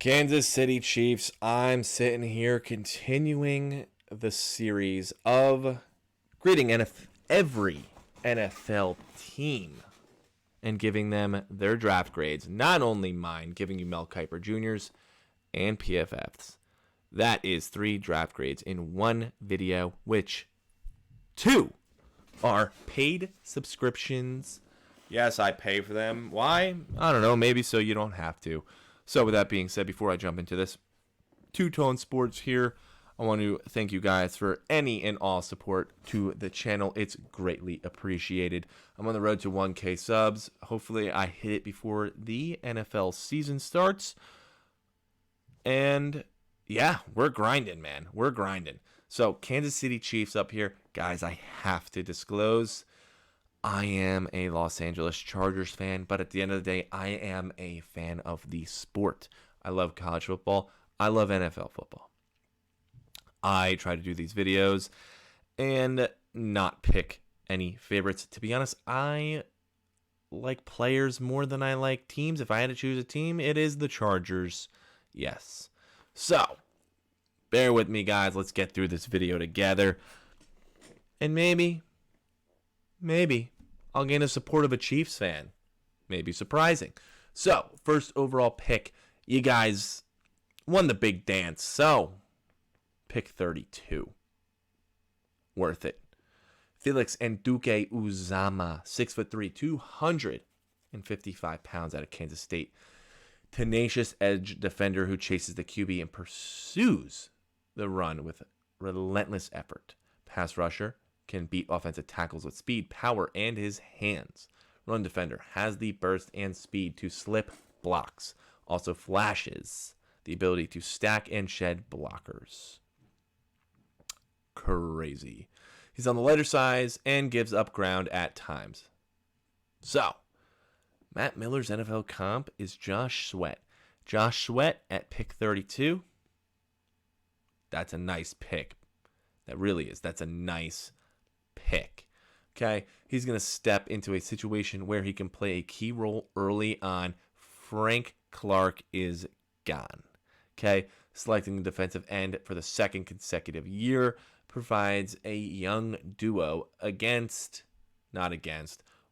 Kansas City Chiefs, I'm sitting here continuing the series of grading every NFL team and giving them their draft grades. Not only mine, giving you Mel Kiper Jr.'s and PFF's. That is 3 draft grades in one video, which 2 are paid subscriptions. Yes, I pay for them. Why? I don't know. Maybe so you don't have to. So with that being said, before I jump into this, Two-Tone Sports here. I want to thank you guys for any and all support to the channel. It's greatly appreciated. I'm on the road to 1K subs. Hopefully I hit it before the NFL season starts. And yeah, we're grinding, man. We're grinding. So Kansas City Chiefs up here. Guys, I have to disclose, I am a Los Angeles Chargers fan, but at the end of the day, I am a fan of the sport. I love college football. I love NFL football. I try to do these videos and not pick any favorites. To be honest, I like players more than I like teams. If I had to choose a team, it is the Chargers. Yes. So, bear with me, guys. Let's get through this video together. And maybe I'll gain the support of a Chiefs fan. Maybe surprising. So, first overall pick. You guys won the big dance. So, pick 32. Worth it. Felix Nduke Uzama, 6'3", 255 pounds out of Kansas State. Tenacious edge defender who chases the QB and pursues the run with relentless effort. Pass rusher, can beat offensive tackles with speed, power, and his hands. Run defender, has the burst and speed to slip blocks. Also flashes the ability to stack and shed blockers. Crazy. He's on the lighter side and gives up ground at times. So, Matt Miller's NFL comp is Josh Sweat. Josh Sweat at pick 32. That's a nice pick. That really is. That's a nice pick. Okay, he's going to step into a situation where he can play a key role early on. Frank Clark is gone. Okay, selecting the defensive end for the second consecutive year provides a young duo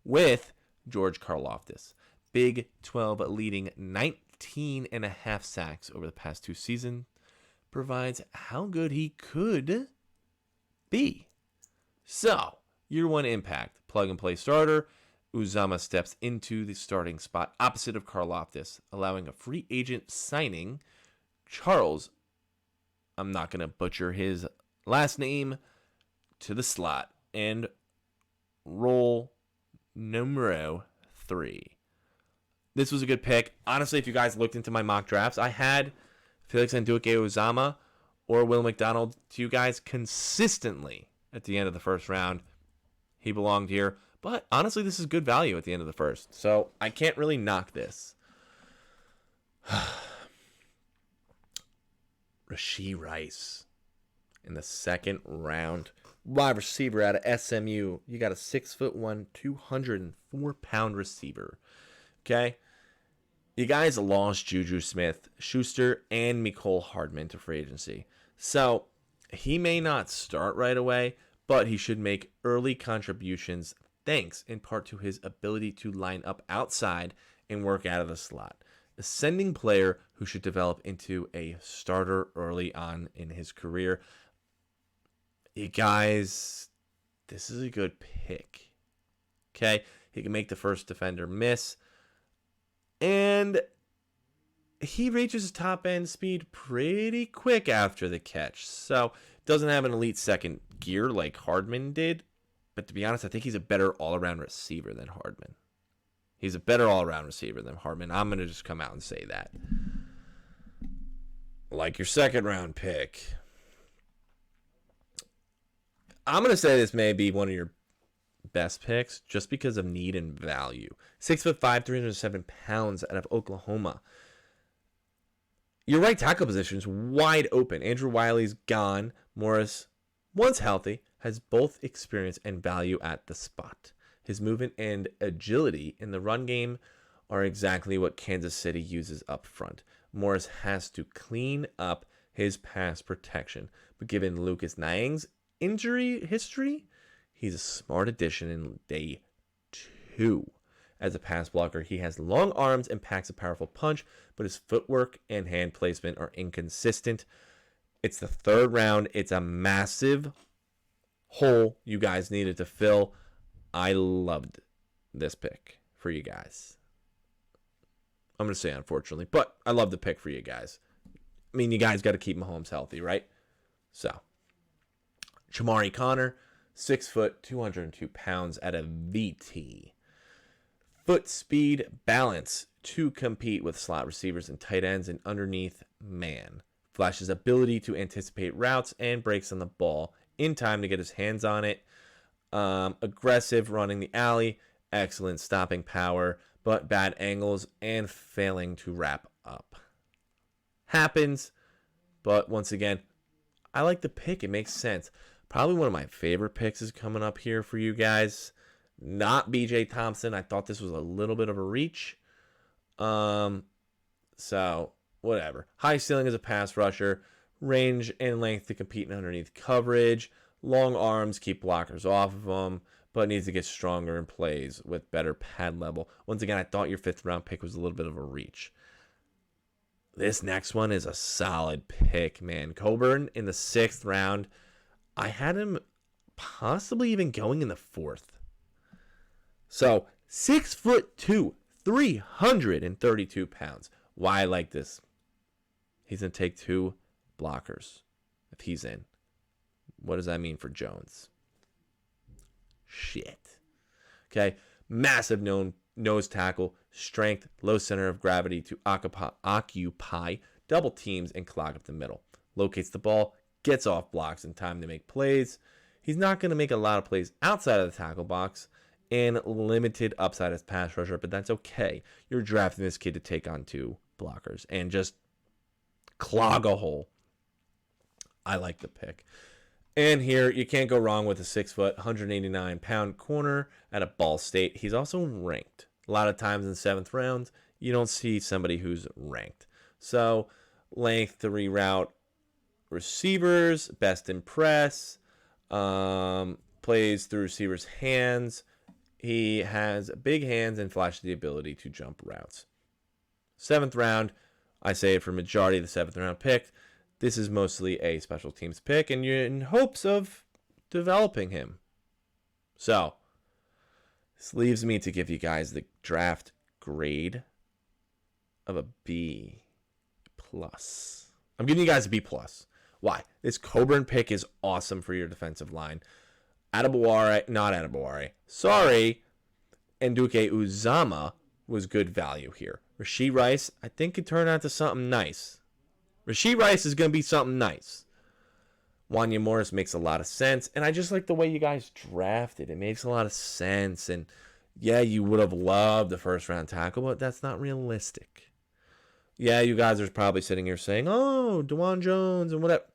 with George Karlaftis. Big 12 leading 19.5 sacks over the past 2 seasons provides how good he could be. So, year 1 impact, plug and play starter. Uzama steps into the starting spot opposite of Karlaftis, allowing a free agent signing. Charles, I'm not going to butcher his last name, to the slot and role numero 3. This was a good pick. Honestly, if you guys looked into my mock drafts, I had Felix Nduke Uzama or Will McDonald to you guys consistently at the end of the first round. He belonged here. But honestly, this is good value at the end of the first. So I can't really knock this. Rashee Rice in the second round. Wide receiver out of SMU. You got a 6'1", 204-pound receiver. Okay? You guys lost Juju Smith-Schuster and Mecole Hardman to free agency. So he may not start right away, but he should make early contributions thanks in part to his ability to line up outside and work out of the slot. Ascending player who should develop into a starter early on in his career. You guys, this is a good pick. Okay, he can make the first defender miss. And he reaches top end speed pretty quick after the catch. So, doesn't have an elite second gear like Hardman did. But to be honest, I think he's a better all-around receiver than Hardman. He's a better all-around receiver than Hardman. I'm going to just come out and say that. Like your second round pick. I'm going to say this may be one of your best picks just because of need and value. 6'5", 307 pounds out of Oklahoma. Your right tackle position is wide open. Andrew Wiley's gone. Morris, once healthy, has both experience and value at the spot. His movement and agility in the run game are exactly what Kansas City uses up front. Morris has to clean up his pass protection, but given Lucas Niang's injury history, he's a smart addition in day 2. As a pass blocker, he has long arms and packs a powerful punch, but his footwork and hand placement are inconsistent. It's the 3rd round. It's a massive hole you guys needed to fill. I loved this pick for you guys. I'm going to say unfortunately, but I love the pick for you guys. I mean, you guys got to keep Mahomes healthy, right? So, Chamari Connor, 6 foot, 202 pounds at a VT. Foot speed, balance to compete with slot receivers and tight ends and underneath man. Flash's ability to anticipate routes and breaks on the ball in time to get his hands on it. Aggressive running the alley, excellent stopping power, but bad angles and failing to wrap up. Happens, but once again, I like the pick. It makes sense. Probably one of my favorite picks is coming up here for you guys. Not BJ Thompson. I thought this was a little bit of a reach. So, whatever. High ceiling as a pass rusher. Range and length to compete in underneath coverage. Long arms keep blockers off of him, but needs to get stronger in plays with better pad level. Once again, I thought your 5th round pick was a little bit of a reach. This next one is a solid pick, man. Coburn in the 6th round. I had him possibly even going in the 4th. So, 6'2", 332 pounds. Why I like this? He's going to take 2 blockers if he's in. What does that mean for Jones? Shit. Okay, massive nose tackle, strength, low center of gravity to occupy double teams and clog up the middle. Locates the ball, gets off blocks in time to make plays. He's not going to make a lot of plays outside of the tackle box, and limited upside as pass rusher, but that's okay. You're drafting this kid to take on 2 blockers and just clog a hole. I like the pick. And here, you can't go wrong with a 6 foot, 189 pound corner at a Ball State. He's also ranked. A lot of times in 7th rounds, you don't see somebody who's ranked. So, length to reroute receivers, best in press, plays through receivers' hands. He has big hands and flashes the ability to jump routes. 7th round, I say it for majority of the 7th round pick. This is mostly a special teams pick, and you're in hopes of developing him. So, this leaves me to give you guys the draft grade of a B+. I'm giving you guys a B+. Why? This Coburn pick is awesome for your defensive line. Sorry, Nduke Uzama was good value here. Rashee Rice, I think, could turn out to something nice. Rashee Rice is going to be something nice. Wanya Morris makes a lot of sense, and I just like the way you guys drafted. It makes a lot of sense, and yeah, you would have loved the 1st round tackle, but that's not realistic. Yeah, you guys are probably sitting here saying, oh, DeJuan Jones and whatever.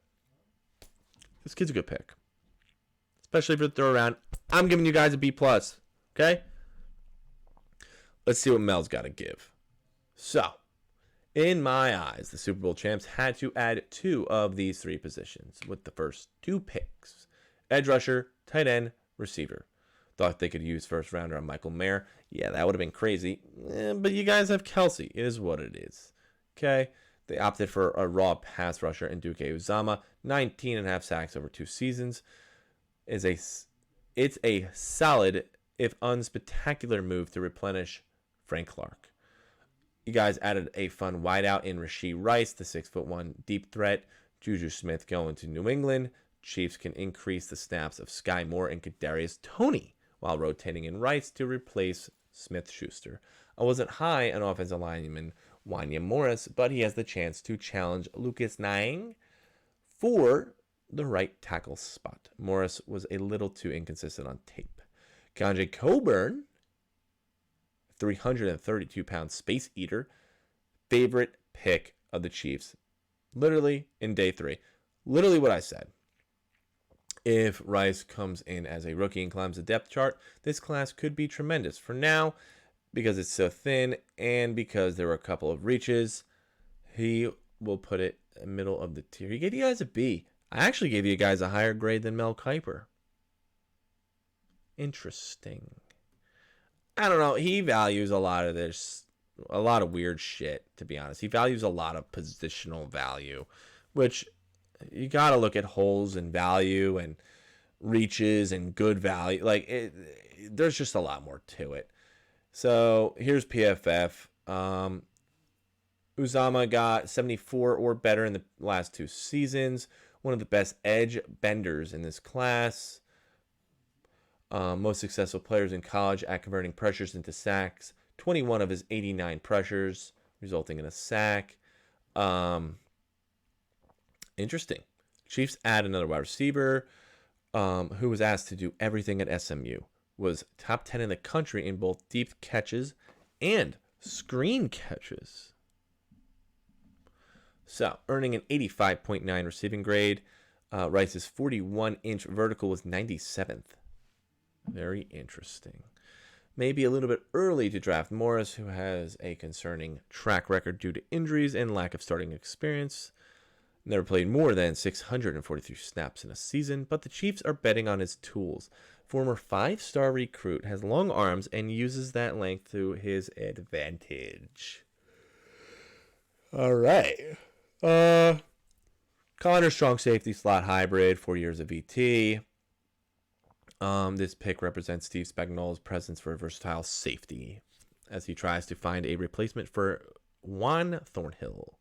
This kid's a good pick. Especially for the 3rd round. I'm giving you guys a B+. Okay? Let's see what Mel's got to give. So, in my eyes, the Super Bowl champs had to add 2 of these 3 positions with the first 2 picks. Edge rusher, tight end, receiver. Thought they could use 1st rounder on Michael Mayer. Yeah, that would have been crazy. But you guys have Kelsey. It is what it is. Okay? They opted for a raw pass rusher in Nduke Uzama. 19.5 sacks over 2 seasons. It's a solid, if unspectacular, move to replenish Frank Clark. You guys added a fun wideout in Rashee Rice, the 6'1" deep threat. Juju Smith going to New England. Chiefs can increase the snaps of Sky Moore and Kadarius Toney while rotating in Rice to replace Smith-Schuster. I wasn't high on offensive lineman Wanya Morris, but he has the chance to challenge Lucas Niang for the right tackle spot. Morris was a little too inconsistent on tape. Keontae Coburn, 332-pound space eater, favorite pick of the Chiefs. Literally in day 3. Literally what I said. If Rice comes in as a rookie and climbs the depth chart, this class could be tremendous. For now, because it's so thin and because there were a couple of reaches, he will put it in the middle of the tier. He gave you guys a B. I actually gave you guys a higher grade than Mel Kiper. Interesting. I don't know. He values a lot of this, a lot of weird shit, to be honest. He values a lot of positional value, which you got to look at holes and value and reaches and good value. Like, there's just a lot more to it. So here's PFF. Uzama got 74 or better in the last 2 seasons. One of the best edge benders in this class. Most successful players in college at converting pressures into sacks. 21 of his 89 pressures, resulting in a sack. Interesting. Chiefs add another wide receiver who was asked to do everything at SMU. Was top 10 in the country in both deep catches and screen catches. So, earning an 85.9 receiving grade. Rice's 41-inch vertical was 97th. Very interesting. Maybe a little bit early to draft Morris, who has a concerning track record due to injuries and lack of starting experience. Never played more than 643 snaps in a season, but the Chiefs are betting on his tools. Former 5-star recruit has long arms and uses that length to his advantage. All right. Connor, strong safety slot hybrid, 4 years of VT. This pick represents Steve Spagnuolo's presence for a versatile safety as he tries to find a replacement for Juan Thornhill.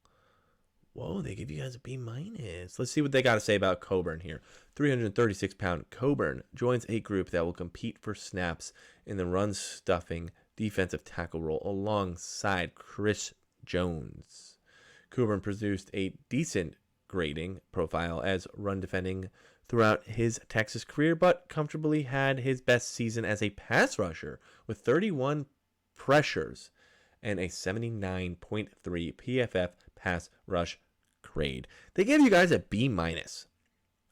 Whoa, they give you guys a B-. Let's see what they got to say about Coburn here. 336-pound Coburn joins a group that will compete for snaps in the run-stuffing defensive tackle role alongside Chris Jones. Coburn produced a decent grading profile as run defending throughout his Texas career, but comfortably had his best season as a pass rusher with 31 pressures and a 79.3 PFF pass rush grade. They gave you guys a B-.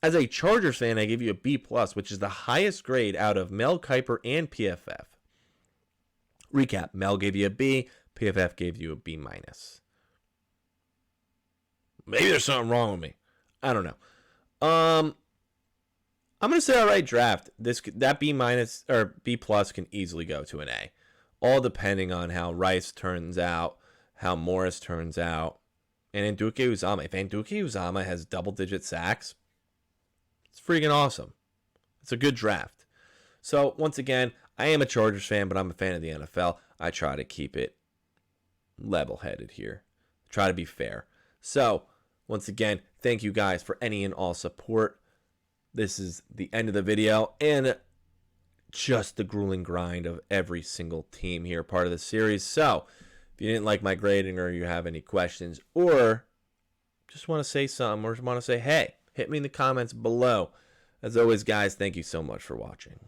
As a Chargers fan, I give you a B+, which is the highest grade out of Mel Kiper and PFF. Recap, Mel gave you a B, PFF gave you a B-. Maybe there's something wrong with me. I don't know. I'm gonna say all right draft. That B- or B+ can easily go to an A, all depending on how Rice turns out, how Morris turns out, and Nduke Uzama. If Nduke Uzama has double-digit sacks, it's freaking awesome. It's a good draft. So once again, I am a Chargers fan, but I'm a fan of the NFL. I try to keep it level-headed here. Try to be fair. So once again, thank you guys for any and all support. This is the end of the video and just the grueling grind of every single team here, part of the series. So if you didn't like my grading or you have any questions or just want to say something or just want to say, hey, hit me in the comments below. As always, guys, thank you so much for watching.